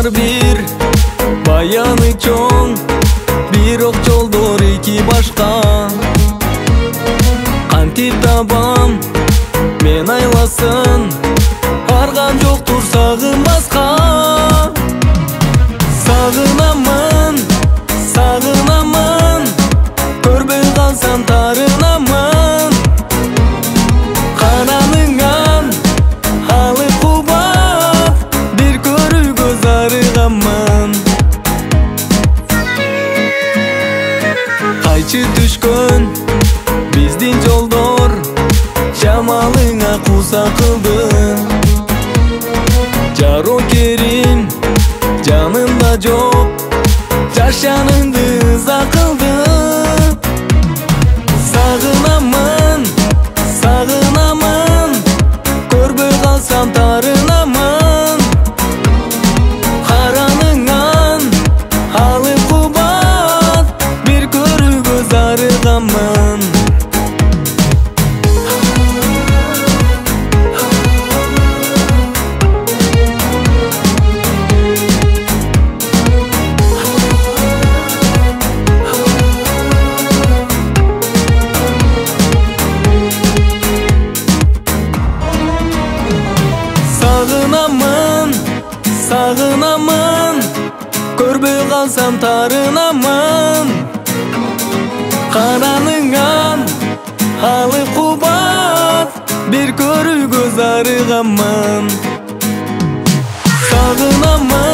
бар бир баяны чоң, бирок жолдор эки башка. Кантип табам мен айласын, арган жоктур сагынбаска. Сагынамын, сагынамын, көрбөй калсам тарынамын. Кананыңан алып кубап, бир көрүүгө зарыгамын. Кайчы түшкөн биздин жолдор, жамалыңа куса кылды. Жарокерим жанымда жок, жашаныңды ыза кылды. Сагынамын, сагынамын, көрбөй калсам тарынамын. Караныңан алып кубат, бир көрүүгө зарыгамын. Сагынамын, сагынамын, көрбөй калсам тарынамын. Караныңан алып кубат, бир көрүүгө зарыгамын. Сагынамын.